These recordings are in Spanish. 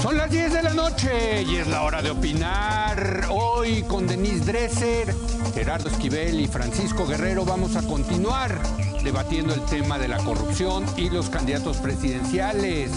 Son las 10 de la noche y es la hora de opinar. Hoy con Denise Dresser, Gerardo Esquivel y Francisco Guerrero vamos a continuar debatiendo el tema de la corrupción y los candidatos presidenciales.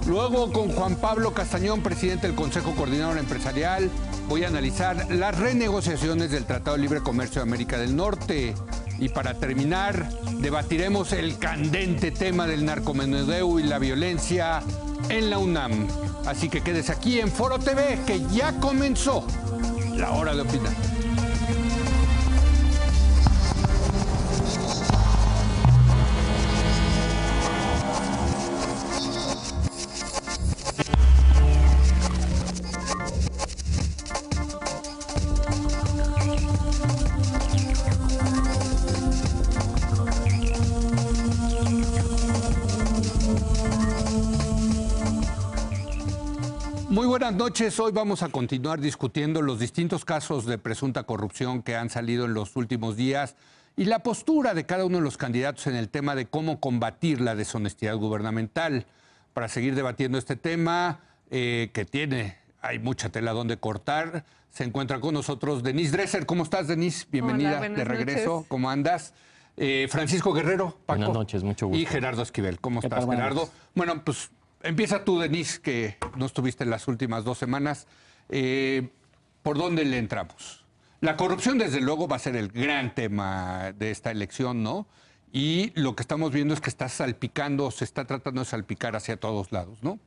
Luego con Juan Pablo Castañón, presidente del Consejo Coordinador Empresarial, voy a analizar las renegociaciones del Tratado de Libre Comercio de América del Norte. Y para terminar, debatiremos el candente tema del narcomenudeo y la violencia en la UNAM. Así que quédese aquí en Foro TV, que ya comenzó la hora de opinar. Muy buenas noches. Hoy vamos a continuar discutiendo los distintos casos de presunta corrupción que han salido en los últimos días y la postura de cada uno de los candidatos en el tema de cómo combatir la deshonestidad gubernamental. Para seguir debatiendo este tema, hay mucha tela donde cortar, se encuentra con nosotros Denise Dresser. ¿Cómo estás, Denise? Bienvenida. Hola, de regreso. noches. ¿Cómo andas? Francisco Guerrero, Paco. Buenas noches, mucho gusto. Y Gerardo Esquivel. ¿Cómo estás, tal, Gerardo? Bueno, pues empieza tú, Denise, que no estuviste en las últimas 2 semanas. ¿Por dónde le entramos? La corrupción, desde luego, va a ser el gran tema de esta elección, ¿no? Y lo que estamos viendo es que está salpicando, se está tratando de salpicar hacia todos lados, ¿no?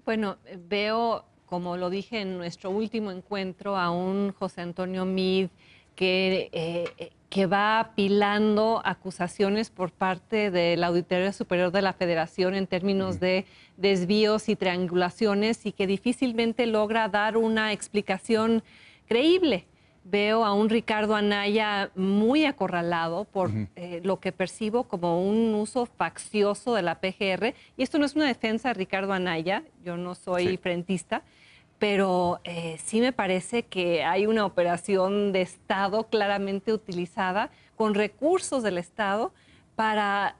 Bueno, veo, como lo dije en nuestro último encuentro, a un José Antonio Meade que va apilando acusaciones por parte de la Auditoría Superior de la Federación en términos de desvíos y triangulaciones y que difícilmente logra dar una explicación creíble. Veo a un Ricardo Anaya muy acorralado por lo que percibo como un uso faccioso de la PGR. Y esto no es una defensa de Ricardo Anaya, yo no soy frentista, pero sí me parece que hay una operación de Estado claramente utilizada con recursos del Estado para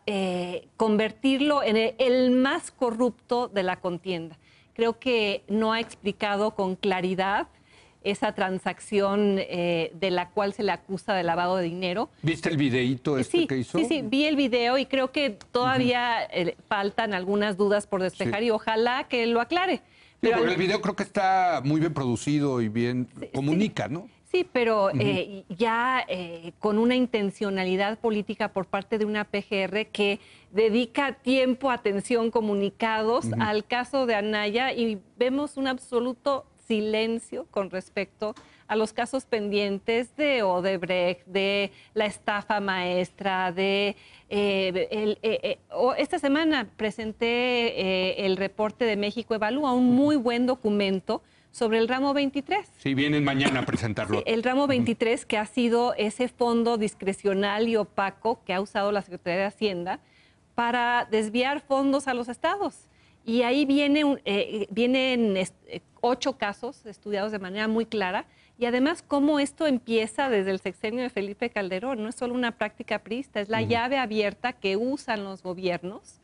convertirlo en el más corrupto de la contienda. Creo que no ha explicado con claridad esa transacción de la cual se le acusa de lavado de dinero. ¿Viste el videíto que hizo? Sí, vi el video y creo que todavía faltan algunas dudas por despejar y ojalá que lo aclare. Pero el video creo que está muy bien producido y bien comunica, ¿no? Sí, pero ya con una intencionalidad política por parte de una PGR que dedica tiempo, atención, comunicados al caso de Anaya y vemos un absoluto silencio con respecto a los casos pendientes de Odebrecht, de la estafa maestra, esta semana presenté el reporte de México Evalúa, un muy buen documento sobre el ramo 23. Sí, vienen mañana a presentarlo. Sí, el ramo 23, que ha sido ese fondo discrecional y opaco que ha usado la Secretaría de Hacienda para desviar fondos a los estados. Y ahí vienen 8 casos estudiados de manera muy clara y además cómo esto empieza desde el sexenio de Felipe Calderón. No es solo una práctica priista, es la llave abierta que usan los gobiernos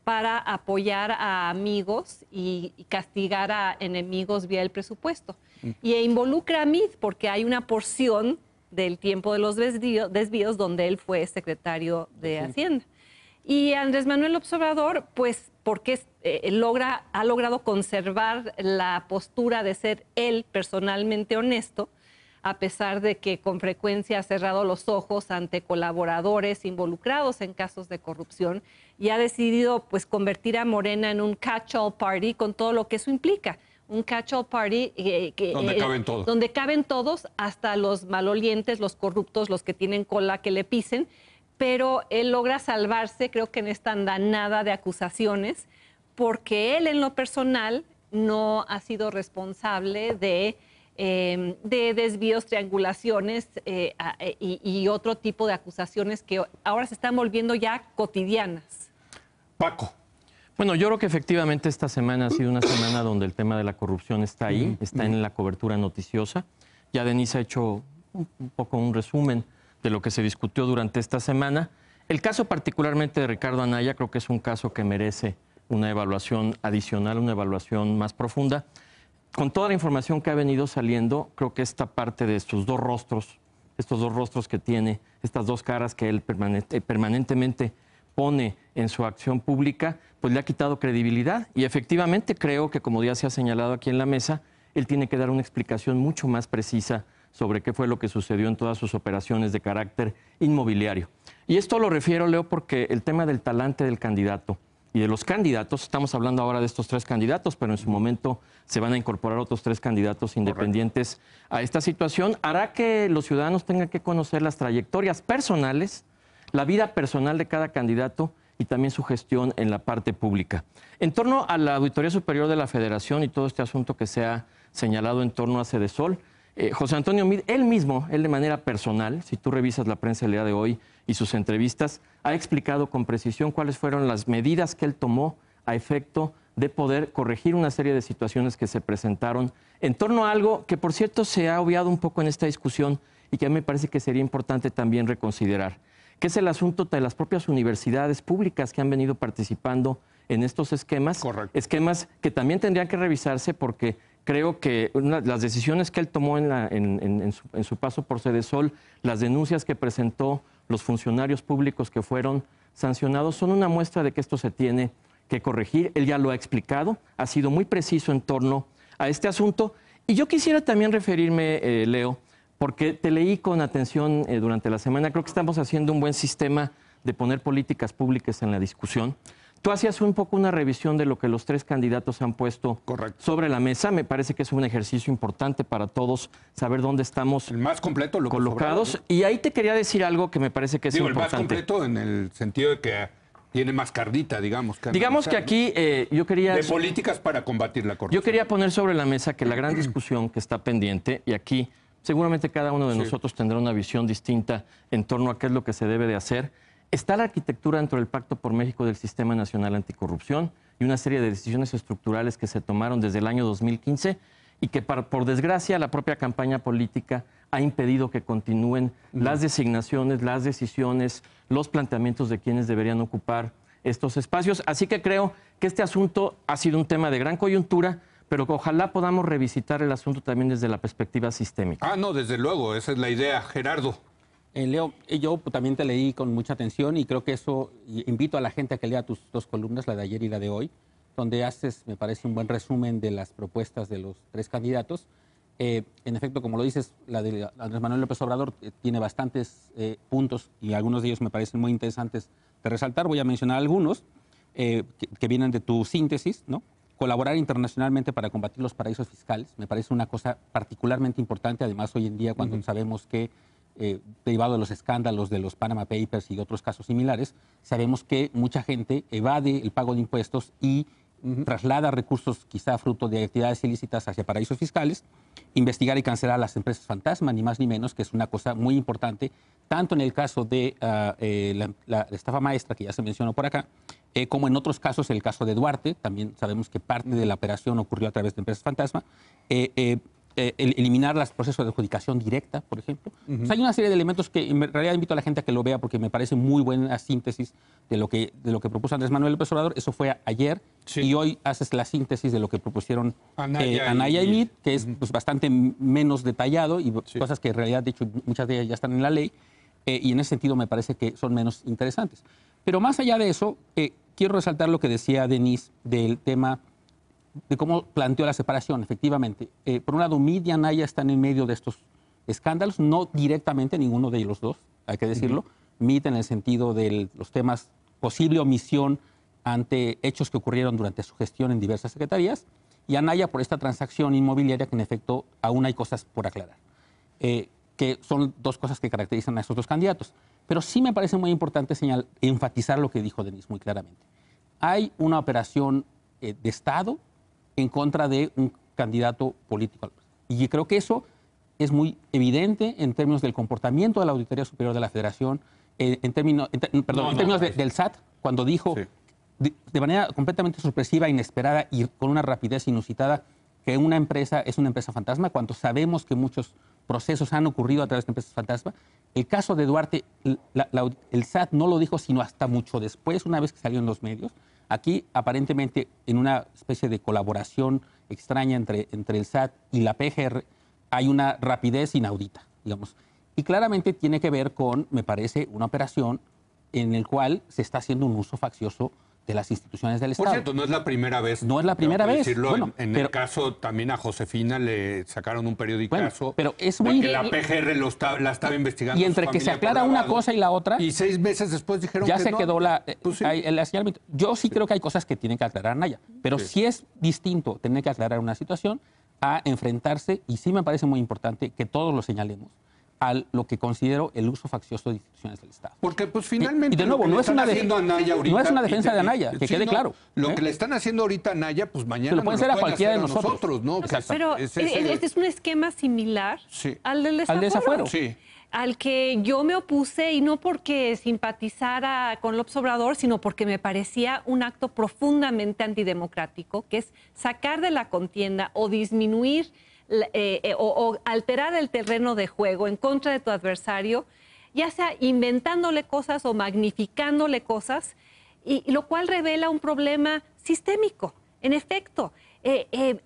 para apoyar a amigos y castigar a enemigos vía el presupuesto. Y involucra a Meade porque hay una porción del tiempo de los desvíos donde él fue secretario de Hacienda. Y Andrés Manuel López Obrador, pues porque ha logrado conservar la postura de ser él personalmente honesto, a pesar de que con frecuencia ha cerrado los ojos ante colaboradores involucrados en casos de corrupción y ha decidido pues convertir a Morena en un catch-all party con todo lo que eso implica. Un catch-all party donde caben todos. Donde caben todos, hasta los malolientes, los corruptos, los que tienen cola que le pisen, pero él logra salvarse, creo que en esta andanada de acusaciones, porque él en lo personal no ha sido responsable de desvíos, triangulaciones y otro tipo de acusaciones que ahora se están volviendo ya cotidianas. Paco. Bueno, yo creo que efectivamente esta semana ha sido una semana donde el tema de la corrupción está ahí, está en la cobertura noticiosa. Ya Denise ha hecho un poco un resumen de lo que se discutió durante esta semana. El caso particularmente de Ricardo Anaya creo que es un caso que merece una evaluación adicional, una evaluación más profunda. Con toda la información que ha venido saliendo, creo que esta parte de estos dos rostros que tiene, estas dos caras que él permanentemente pone en su acción pública, pues le ha quitado credibilidad. Y efectivamente creo que, como ya se ha señalado aquí en la mesa, él tiene que dar una explicación mucho más precisa sobre qué fue lo que sucedió en todas sus operaciones de carácter inmobiliario. Y esto lo refiero, Leo, porque el tema del talante del candidato y de los candidatos, estamos hablando ahora de estos 3 candidatos, pero en su momento se van a incorporar otros 3 candidatos independientes a esta situación, hará que los ciudadanos tengan que conocer las trayectorias personales, la vida personal de cada candidato y también su gestión en la parte pública. En torno a la Auditoría Superior de la Federación y todo este asunto que se ha señalado en torno a Sedesol, José Antonio Meade, él de manera personal, si tú revisas la prensa del día de hoy y sus entrevistas, ha explicado con precisión cuáles fueron las medidas que él tomó a efecto de poder corregir una serie de situaciones que se presentaron en torno a algo que, por cierto, se ha obviado un poco en esta discusión y que a mí me parece que sería importante también reconsiderar, que es el asunto de las propias universidades públicas que han venido participando en estos esquemas. Correcto. Esquemas que también tendrían que revisarse porque creo que las decisiones que él tomó en su paso por Sedesol, las denuncias que presentó los funcionarios públicos que fueron sancionados, son una muestra de que esto se tiene que corregir. Él ya lo ha explicado, ha sido muy preciso en torno a este asunto. Y yo quisiera también referirme, Leo, porque te leí con atención durante la semana. Creo que estamos haciendo un buen sistema de poner políticas públicas en la discusión. Tú hacías un poco una revisión de lo que los 3 candidatos han puesto sobre la mesa. Me parece que es un ejercicio importante para todos saber dónde estamos el más completo, colocados. Obrador, ¿no? Y ahí te quería decir algo que me parece que es importante. El más completo en el sentido de que tiene más cardita, digamos. Digamos que aquí yo quería... De políticas para combatir la corrupción. Yo quería poner sobre la mesa que la gran discusión que está pendiente, y aquí seguramente cada uno de nosotros tendrá una visión distinta en torno a qué es lo que se debe de hacer. Está la arquitectura dentro del Pacto por México del Sistema Nacional Anticorrupción y una serie de decisiones estructurales que se tomaron desde el año 2015 y que, por desgracia, la propia campaña política ha impedido que continúen las designaciones, las decisiones, los planteamientos de quienes deberían ocupar estos espacios. Así que creo que este asunto ha sido un tema de gran coyuntura, pero que ojalá podamos revisitar el asunto también desde la perspectiva sistémica. Ah, no, desde luego, esa es la idea. Gerardo. Leo, yo también te leí con mucha atención y creo que eso, invito a la gente a que lea tus 2 columnas, la de ayer y la de hoy, donde haces, me parece, un buen resumen de las propuestas de los 3 candidatos. En efecto, como lo dices, la de Andrés Manuel López Obrador tiene bastantes puntos y algunos de ellos me parecen muy interesantes de resaltar. Voy a mencionar algunos que vienen de tu síntesis, ¿no? Colaborar internacionalmente para combatir los paraísos fiscales me parece una cosa particularmente importante, además hoy en día cuando sabemos que derivado de los escándalos de los Panama Papers y otros casos similares, sabemos que mucha gente evade el pago de impuestos y traslada recursos quizá fruto de actividades ilícitas hacia paraísos fiscales, investigar y cancelar las empresas fantasma, ni más ni menos, que es una cosa muy importante, tanto en el caso de la estafa maestra, que ya se mencionó por acá, como en otros casos, el caso de Duarte, también sabemos que parte de la operación ocurrió a través de empresas fantasma, eliminar los procesos de adjudicación directa, por ejemplo. O sea, hay una serie de elementos que en realidad invito a la gente a que lo vea porque me parece muy buena síntesis de lo que propuso Andrés Manuel López Obrador. Eso fue ayer y hoy haces la síntesis de lo que propusieron Anaya y Meade, que es pues, bastante menos detallado y cosas que en realidad, de hecho, muchas de ellas ya están en la ley y en ese sentido me parece que son menos interesantes. Pero más allá de eso, quiero resaltar lo que decía Denise del tema de cómo planteó la separación, efectivamente. Por un lado, Meade y Anaya están en medio de estos escándalos, no directamente ninguno de los dos, hay que decirlo. Meade en el sentido de los temas posible omisión ante hechos que ocurrieron durante su gestión en diversas secretarías, y Anaya por esta transacción inmobiliaria que en efecto aún hay cosas por aclarar, que son 2 cosas que caracterizan a estos 2 candidatos. Pero sí me parece muy importante enfatizar lo que dijo Denise muy claramente. Hay una operación de Estado en contra de un candidato político. Y creo que eso es muy evidente en términos del comportamiento de la Auditoría Superior de la Federación, en términos del SAT, cuando dijo de manera completamente sorpresiva, inesperada y con una rapidez inusitada que una empresa es una empresa fantasma, cuando sabemos que muchos procesos han ocurrido a través de empresas fantasma. El caso de Duarte, el SAT no lo dijo sino hasta mucho después, una vez que salió en los medios. Aquí, aparentemente, en una especie de colaboración extraña entre el SAT y la PGR, hay una rapidez inaudita, digamos. Y claramente tiene que ver con, me parece, una operación en la cual se está haciendo un uso faccioso de las instituciones del Estado. Por cierto, no es la primera vez. No es la primera vez. Decirlo, bueno, en el caso también a Josefina le sacaron un periodicazo. Bueno, pero es muy... que la PGR la estaba investigando. Y entre que se aclara una cosa y la otra... Y 6 meses después dijeron ya que se no. quedó Pues sí. el señalamiento. Yo sí creo que hay cosas que tienen que aclarar Anaya, pero sí es distinto tener que aclarar una situación a enfrentarse, y sí me parece muy importante que todos lo señalemos, a lo que considero el uso faccioso de instituciones del Estado. Porque pues finalmente y de nuevo, no es una defensa de Anaya, que sí, quede claro. Lo que le están haciendo ahorita a Anaya, pues mañana lo pueden hacer a cualquiera de nosotros, ¿no? Pero este es un esquema similar al del desafuero. Al desafuero. Sí. Al que yo me opuse, y no porque simpatizara con López Obrador, sino porque me parecía un acto profundamente antidemocrático, que es sacar de la contienda o disminuir o alterar el terreno de juego en contra de tu adversario, ya sea inventándole cosas o magnificándole cosas, y lo cual revela un problema sistémico. En efecto,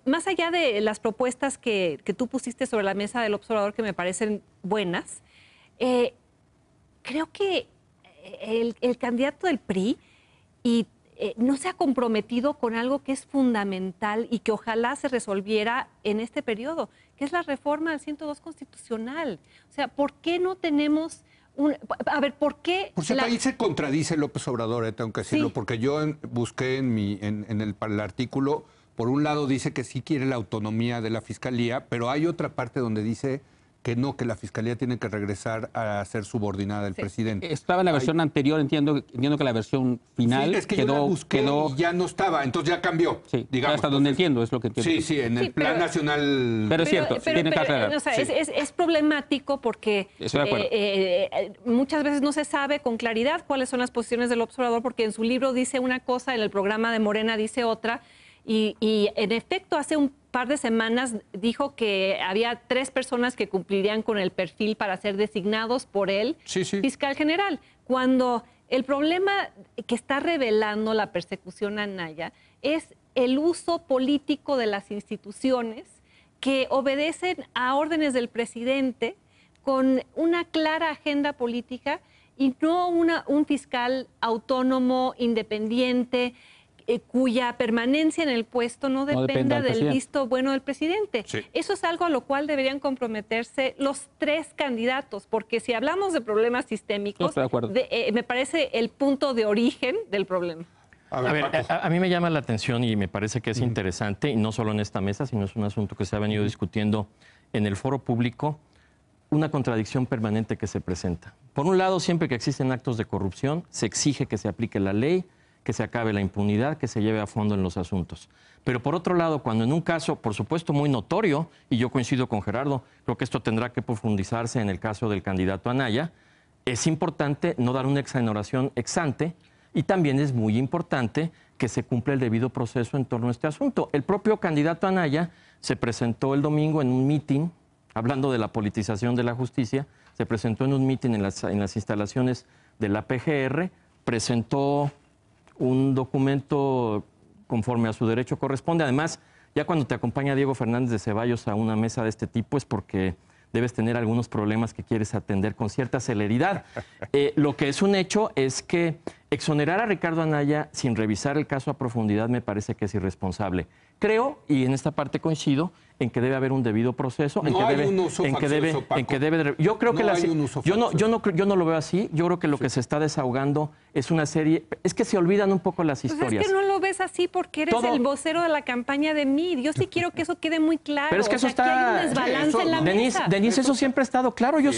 más allá de las propuestas que tú pusiste sobre la mesa del observador, que me parecen buenas, creo que el candidato del PRI no se ha comprometido con algo que es fundamental y que ojalá se resolviera en este periodo, que es la reforma del 102 constitucional. O sea, ¿por qué no tenemos a ver, ¿por qué? Por cierto, ahí se contradice López Obrador, tengo que decirlo, Sí. porque yo busqué para el artículo, por un lado dice que sí quiere la autonomía de la Fiscalía, pero hay otra parte donde dice que no, que la Fiscalía tiene que regresar a ser subordinada del presidente. Estaba en la versión anterior, entiendo que la versión final Sí, es que yo la busqué y ya no estaba, entonces ya cambió. Sí, digamos. hasta donde entiendo, es lo que entiendo. Sí, en el Plan Nacional... Pero es cierto, tiene que aclarar. O sea, Sí. es problemático porque Estoy de acuerdo. Muchas veces no se sabe con claridad cuáles son las posiciones del observador, porque en su libro dice una cosa, en el programa de Morena dice otra, y en efecto hace un par de semanas dijo que había 3 personas que cumplirían con el perfil para ser designados por él, fiscal general, cuando el problema que está revelando la persecución a Anaya es el uso político de las instituciones que obedecen a órdenes del presidente con una clara agenda política y no un fiscal autónomo, independiente, cuya permanencia en el puesto no dependa del visto bueno del presidente. Sí. Eso es algo a lo cual deberían comprometerse los 3 candidatos, porque si hablamos de problemas sistémicos, Estoy de acuerdo. Me parece el punto de origen del problema. A ver, a mí me llama la atención y me parece que es interesante, y no solo en esta mesa, sino es un asunto que se ha venido discutiendo en el foro público, una contradicción permanente que se presenta. Por un lado, siempre que existen actos de corrupción, se exige que se aplique la ley, que se acabe la impunidad, que se lleve a fondo en los asuntos. Pero por otro lado, cuando en un caso, por supuesto, muy notorio, y yo coincido con Gerardo, creo que esto tendrá que profundizarse en el caso del candidato Anaya, es importante no dar una exoneración ex ante, y también es muy importante que se cumpla el debido proceso en torno a este asunto. El propio candidato Anaya se presentó el domingo en un mitin, hablando de la politización de la justicia, se presentó en un mitin en las instalaciones de la PGR, presentó un documento conforme a su derecho corresponde. Además, ya cuando te acompaña Diego Fernández de Ceballos a una mesa de este tipo es porque debes tener algunos problemas que quieres atender con cierta celeridad. Lo que es un hecho es que exonerar a Ricardo Anaya sin revisar el caso a profundidad me parece que es irresponsable. Creo, y en esta parte coincido, en que debe haber un debido proceso, yo creo que yo no lo veo así. Yo creo que lo que se está desahogando es una serie, es que se olvidan un poco las historias. Pues es que no lo ves así porque eres el vocero de la campaña de MID. Yo sí quiero que eso quede muy claro. Pero es que eso está, hay un desbalance en la mesa. Denise, eso siempre ha estado claro. Yo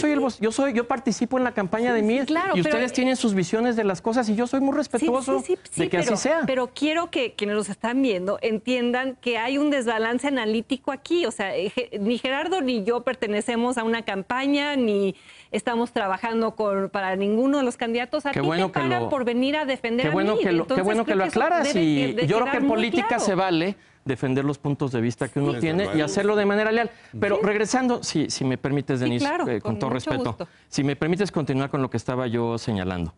participo en la campaña de MID, claro, y ustedes tienen sus visiones de las cosas y yo soy muy respetuoso de que así sea. Pero quiero que quienes nos están viendo entiendan que hay un desbalance analítico aquí. O sea, ni Gerardo ni yo pertenecemos a una campaña, ni estamos trabajando para ninguno de los candidatos. A ti te pagan por venir a defender a MID. Qué bueno que lo aclaras. Y yo creo que en política se vale defender los puntos de vista que uno tiene y hacerlo de manera leal. Pero regresando, si me permites, Denise, claro, con todo respeto, gusto. Si me permites continuar con lo que estaba yo señalando.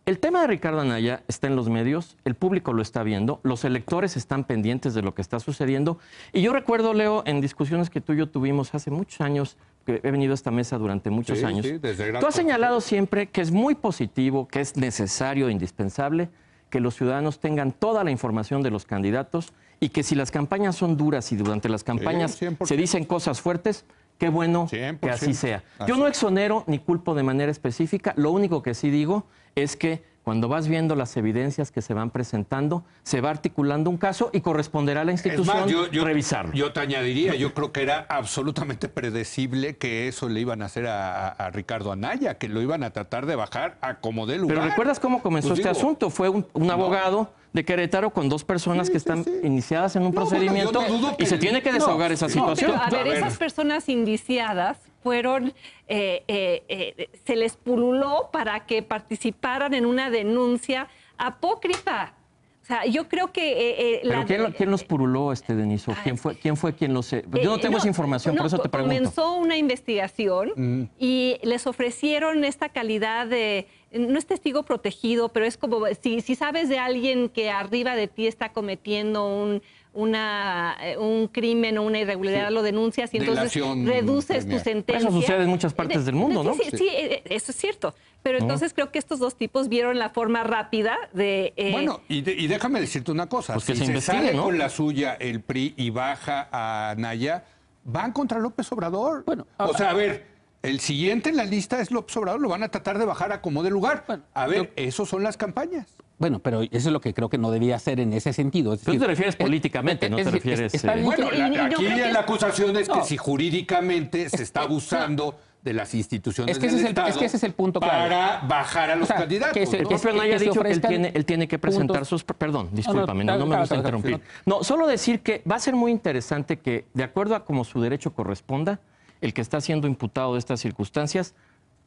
El tema de Ricardo Anaya está en los medios, el público lo está viendo, los electores están pendientes de lo que está sucediendo. Y yo recuerdo, Leo, en discusiones que tú y yo tuvimos hace muchos años, que he venido a esta mesa durante muchos años, tú has señalado siempre que es muy positivo, que es necesario, indispensable, que los ciudadanos tengan toda la información de los candidatos y que si las campañas son duras y durante las campañas se dicen cosas fuertes, qué bueno 100%. Que así sea. Yo no exonero ni culpo de manera específica, lo único que sí digo es que cuando vas viendo las evidencias que se van presentando, se va articulando un caso y corresponderá a la institución revisarlo. Yo te añadiría, yo creo que era absolutamente predecible que eso le iban a hacer a Ricardo Anaya, que lo iban a tratar de bajar a como dé lugar. Pero ¿recuerdas cómo comenzó este asunto? Fue un abogado de Querétaro con 2 personas que están iniciadas en un procedimiento y se tiene que desahogar esa situación. Pero, a ver, esas personas indiciadas fueron, se les pululó para que participaran en una denuncia apócrifa. O sea, yo creo que... ¿Pero quién los puruló, Deniso? ¿Quién fue quien los...? Yo no tengo esa información, por eso te pregunto. Comenzó una investigación y les ofrecieron esta calidad de... No es testigo protegido, pero es como si sabes de alguien que arriba de ti está cometiendo un crimen o una irregularidad, lo denuncias y entonces reduces tu sentencia. Eso sucede en muchas partes del mundo, ¿no? Sí, eso es cierto. Pero entonces creo que estos 2 tipos vieron la forma rápida de... Bueno, y déjame decirte una cosa. Pues que si se sale ¿no? con la suya el PRI y baja a Anaya, van contra López Obrador. Bueno, o sea, a ver... El siguiente en la lista es López Obrador, lo van a tratar de bajar a como de lugar. Bueno, a ver, esos son las campañas. Bueno, pero eso es lo que creo que no debía ser en ese sentido. Es decir, tú te refieres políticamente, no te refieres... Bueno, aquí la acusación es que si jurídicamente se está abusando de las instituciones del Estado es que ese es el punto clave. Para bajar a los candidatos. El propio Anaya ha dicho que él tiene que presentar sus... Perdón, discúlpame, no me gusta interrumpir. No, solo decir que va a ser muy interesante que, de acuerdo a como su derecho corresponda, el que está siendo imputado de estas circunstancias,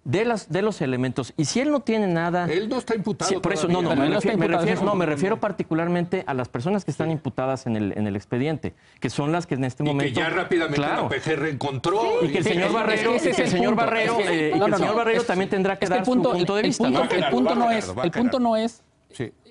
de los elementos. Y si él no tiene nada... Él no está imputado. Sí, por eso, me refiero particularmente a las personas que están imputadas en el expediente, que son las que en este momento... Y que ya rápidamente la PGR encontró. Y que el señor Barrero también tendrá que dar su punto de vista. El punto no es,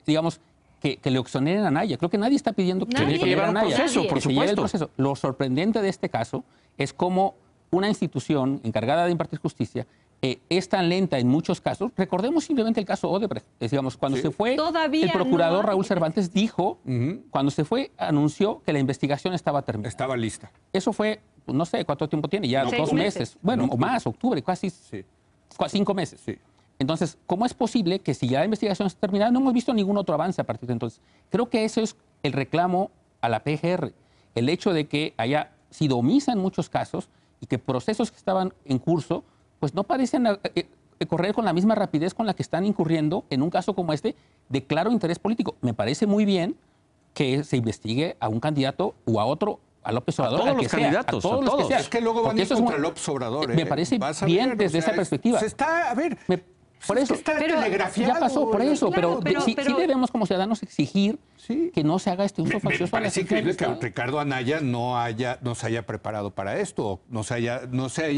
digamos, que le exoneren a Anaya. Creo que nadie está pidiendo que se lleve a Anaya. Por supuesto. Lo sorprendente de este caso es cómo una institución encargada de impartir justicia es tan lenta en muchos casos. Recordemos simplemente el caso Odebrecht. Digamos, cuando se fue, el procurador Raúl Cervantes dijo, cuando se fue, anunció que la investigación estaba terminada. Estaba lista. Eso fue, no sé cuánto tiempo tiene, ya 2 meses. Bueno, o más, octubre, casi 5 meses. Sí. Entonces, ¿cómo es posible que si ya la investigación está terminada, no hemos visto ningún otro avance a partir de entonces? Creo que eso es el reclamo a la PGR. El hecho de que haya sido omisa en muchos casos y que procesos que estaban en curso pues no parecen correr con la misma rapidez con la que están incurriendo en un caso como este de claro interés político. Me parece muy bien que se investigue a un candidato o a otro, a López Obrador, a todos los candidatos, a todos los que sea. Es que luego van a ir contra López Obrador. Me parece bien desde esa perspectiva. Por eso, ya pasó, por eso, pero sí debemos como ciudadanos exigir que no se haga este uso faccioso. Me parece increíble que Ricardo Anaya no se haya preparado para esto, no se haya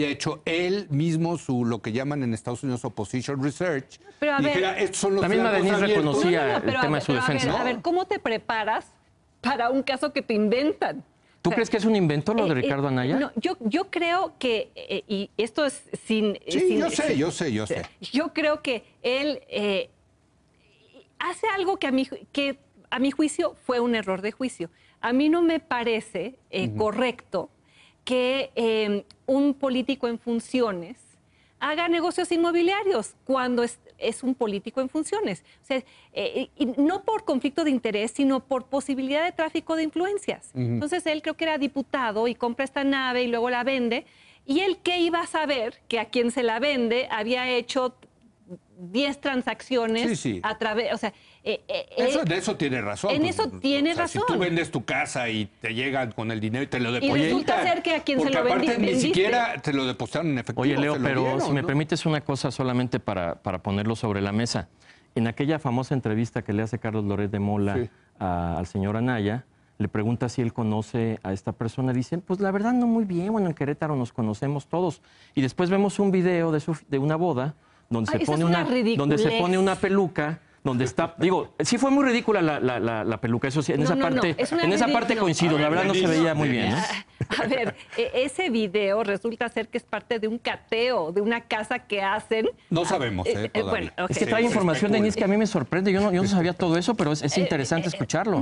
hecho él mismo lo que llaman en Estados Unidos Opposition Research. Pero a ver, la misma Denise reconocía el tema de su defensa. A ver, ¿cómo te preparas para un caso que te inventan? ¿Tú crees que es un invento lo de Ricardo Anaya? No, yo creo que, y esto es sin... Yo sé. Yo creo que él hace algo que a mi juicio fue un error de juicio. A mí no me parece correcto que un político en funciones haga negocios inmobiliarios cuando es un político en funciones. O sea, y no por conflicto de interés, sino por posibilidad de tráfico de influencias. Entonces, él creo que era diputado y compra esta nave y luego la vende. ¿Y él qué iba a saber? Que a quien se la vende había hecho 10 transacciones a través... O sea, de eso tiene razón. En eso tiene razón. Si tú vendes tu casa y te llegan con el dinero y te lo depositan. Y resulta ser que a quien se lo vendiste. Porque aparte ni siquiera te lo depositaron en efectivo. Oye, Leo, pero si me permites una cosa solamente para ponerlo sobre la mesa. En aquella famosa entrevista que le hace Carlos Loret de Mola al señor Anaya, le pregunta si él conoce a esta persona. Dicen, pues la verdad no muy bien, bueno, en Querétaro nos conocemos todos. Y después vemos un video de una boda donde Ay, se eso pone es una donde se ridiculez. pone una peluca, donde está, digo, sí fue muy ridícula la peluca, eso sí, en esa parte, es una en esa parte no. coincido, la verdad no se veía muy bien. A ver, ese video resulta ser que es parte de un cateo, de una casa que hacen. No sabemos, todavía. Bueno, Es que trae información, Denise, que a mí me sorprende. Yo no sabía todo eso, pero es interesante escucharlo.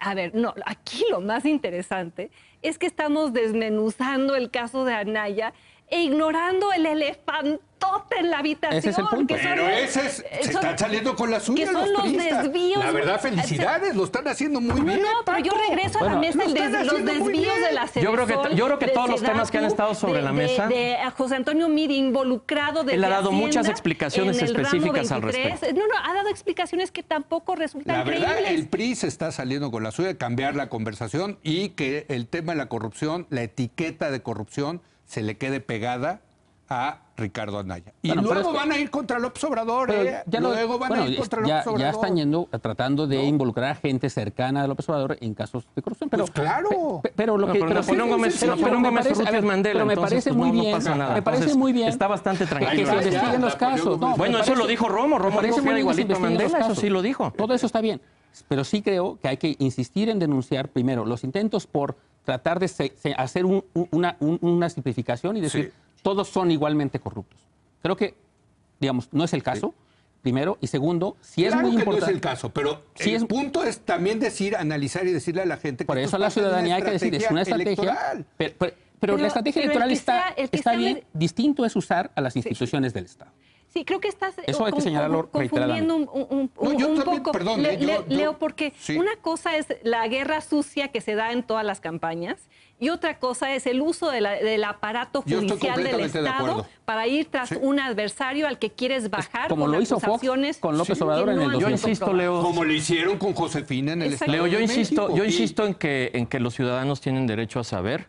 A ver, aquí lo más interesante es que estamos desmenuzando el caso de Anaya e ignorando el elefantote en la habitación. Ese es el punto. que son Pero los- ese se están saliendo con la suya que son los los priistas. desvíos. La verdad, felicidades, lo están haciendo muy bien, No, pero yo Paco. regreso a la Bueno, mesa lo el están los haciendo muy desvíos bien. de la Yo creo que todos los temas que han estado sobre la mesa. De José Antonio Meade involucrado desde Él ha dado Hacienda muchas explicaciones en el ramo específicas al 23. respecto. Ha dado explicaciones que tampoco resultan La verdad, creíbles. el PRI se está saliendo con la suya de cambiar la conversación y que el tema de la corrupción, la etiqueta de corrupción, se le quede pegada a Ricardo Anaya. Y Bueno, pero luego es que- van a ir contra López Obrador, Pero luego van a ir contra López Obrador. ya están yendo, tratando de involucrar a gente cercana a López Obrador en casos de corrupción. Pero, Pues claro. Pero lo que... Pero Napoleón Gómez pero Napoleón me Gómez parece- Urrutia es Mandela, pero me entonces, parece pues, muy no bien. pasa nada. Me parece Entonces, muy bien. está bastante que tranquilo. se Ya, investiguen los Napoleón casos. Gómez. Bueno, eso lo dijo Romo. Romo Me parece dijo que muy era bien que se igualito a investiguen los Mandela, eso casos. sí lo dijo. Todo eso está bien. Pero sí creo que hay que insistir en denunciar primero los intentos por tratar de hacer una simplificación y decir Sí. todos son igualmente corruptos. Creo que, digamos, no es el caso, primero. Y segundo, sí es Claro muy que importante. no es el caso, pero Sí el es- punto es también decir, analizar y decirle a la gente que Por esto eso es a la parte de una ciudadanía hay que decir, es una estrategia. electoral. Pero la estrategia pero el electoral que sea- el que está sea- bien. Distinto es usar a las instituciones del Estado. Sí, creo que estás Eso hay que señalarlo confundiendo No, yo un también, poco. perdón, Leo, porque sí. una cosa es la guerra sucia que se da en todas las campañas y otra cosa es el uso del aparato Yo estoy judicial del completamente de Estado acuerdo. para ir tras Sí. un adversario al que quieres bajar como con lo hizo Fox acusaciones con López que Obrador en no el han 2000. Yo sido insisto, comprobadas. Leo. Como le hicieron con Josefina en el Exacto. Estado Leo, yo de insisto, México. yo Y- insisto en que los ciudadanos tienen derecho a saber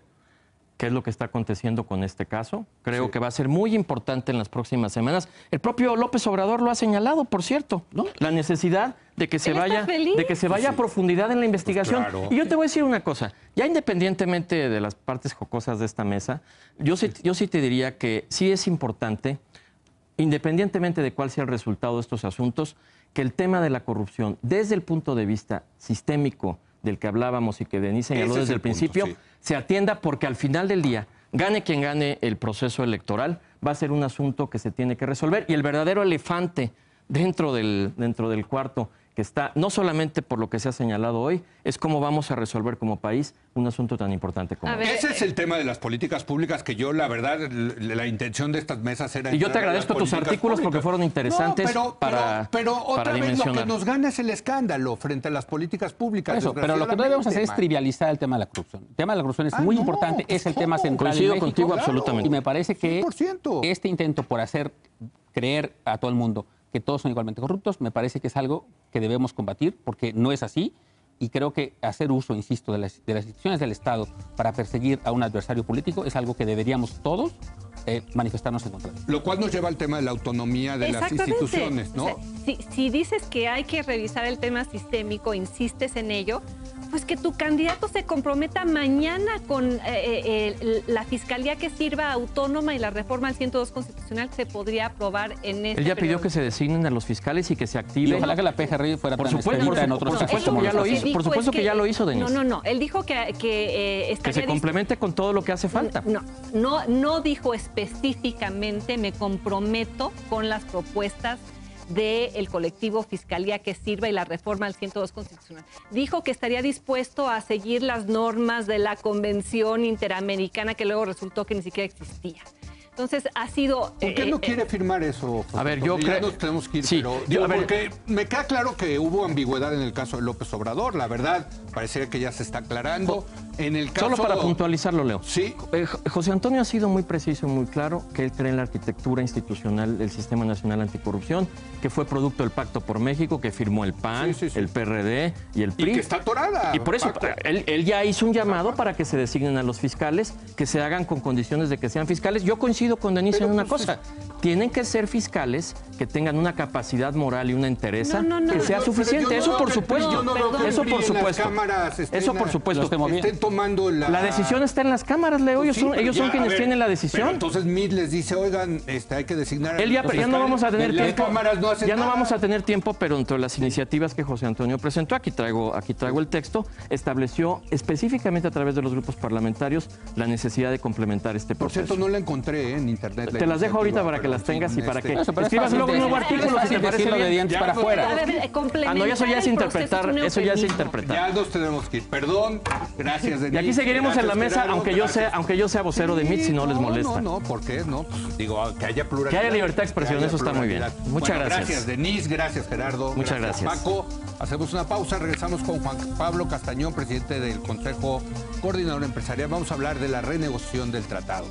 qué es lo que está aconteciendo con este caso. Creo Sí. que va a ser muy importante en las próximas semanas. El propio López Obrador lo ha señalado, por cierto, ¿no? La necesidad de que se Él está vaya, feliz. de que se vaya a profundidad en la investigación. claro. Y yo te voy a decir una cosa, ya independientemente de las partes jocosas de esta mesa, yo sí te diría que sí es importante, independientemente de cuál sea el resultado de estos asuntos, que el tema de la corrupción, desde el punto de vista sistémico del que hablábamos y que Denise señaló Ese es desde el el punto, principio, sí. se atienda porque al final del día, gane quien gane el proceso electoral, va a ser un asunto que se tiene que resolver. Y el verdadero elefante dentro del cuarto, que está, no solamente por lo que se ha señalado hoy, es cómo vamos a resolver como país un asunto tan importante como A este. ver, Ese es el tema de las políticas públicas que yo, la verdad, la intención de estas mesas era... Y yo te entrar a las agradezco tus políticas artículos porque públicas. fueron interesantes para otra vez lo que dimensionar. nos gana es el escándalo frente a las políticas públicas. Por eso, pero lo que no debemos hacer es desgraciadamente, trivializar el tema de la corrupción. El tema de la corrupción es Ah, muy no, importante, pues, es el ¿cómo? tema central Coincido en México. contigo Claro. absolutamente. Y me parece que 100%. este intento por hacer creer a todo el mundo que todos son igualmente corruptos, me parece que es algo que debemos combatir, porque no es así. Y creo que hacer uso, insisto, de las instituciones del Estado para perseguir a un adversario político es algo que deberíamos todos manifestarnos en contra de. Lo cual nos lleva al tema de la autonomía de las Exactamente. instituciones, ¿no? O sea, si dices que hay que revisar el tema sistémico, insistes en ello, pues que tu candidato se comprometa mañana con la fiscalía que sirva autónoma y la reforma al 102 constitucional que se podría aprobar en este Él ya pidió periodo. que se designen a los fiscales y que se active. Y ojalá que la PGR fuera Por tan supuesto, expedita en otros por casos supuesto como que ya los lo casos. hizo, dijo por supuesto es que ya lo hizo, Denise. No. Él dijo que Que estaría se complemente con todo lo que hace falta. No dijo específicamente me comprometo con las propuestas del colectivo Fiscalía que sirva y la reforma al 102 constitucional. Dijo que estaría dispuesto a seguir las normas de la Convención Interamericana que luego resultó que ni siquiera existía. Entonces ha sido... ¿Por qué no quiere firmar eso, José A ver, Antonio? yo Ya creo- nos tenemos que ir, Sí, pero yo- a ver- porque me queda claro que hubo ambigüedad en el caso de López Obrador. La verdad, parecería que ya se está aclarando. En el caso... Solo para puntualizarlo, Leo. Sí. José Antonio ha sido muy preciso y muy claro que él cree en la arquitectura institucional del Sistema Nacional Anticorrupción, que fue producto del Pacto por México, que firmó el PAN, Sí. el PRD y el Y PRI. que está atorada. Y por eso Paco. él ya hizo un llamado para que se designen a los fiscales, que se hagan con condiciones de que sean fiscales. Yo coincido coincido con Denise Pero, en una pues, cosa. Tienen que ser fiscales que tengan una capacidad moral y una entereza que sea suficiente. Eso por supuesto. Eso por supuesto. Eso por supuesto. Estén tomando la decisión está en las cámaras, Leo. Ellos son quienes tienen la decisión. Pero entonces Meade les dice, oigan, hay que designar... Ya no vamos a tener tiempo. No vamos a tener tiempo, pero entre las iniciativas que José Antonio presentó, aquí traigo el texto, estableció específicamente a través de los grupos parlamentarios la necesidad de complementar este proceso. Por cierto, no la encontré en internet. Te las dejo ahorita para que las tengas y para que escribas luego un nuevo artículo si te parece lo de bien. dientes para afuera. No, eso ya es interpretar. Eso ya es interpretar. Ya nos tenemos que ir. Perdón. Gracias, Denise. Y aquí seguiremos en la mesa, aunque yo sea vocero de MIT, si no les molesta. No, ¿por qué? No, pues, digo, que haya pluralidad. Que haya libertad de expresión, eso está muy bien. Muchas gracias. Gracias, Denise. Gracias, Gerardo. Muchas gracias. Paco. Hacemos una pausa. Regresamos con Juan Pablo Castañón, presidente del Consejo Coordinador Empresarial. Vamos a hablar de la renegociación del tratado.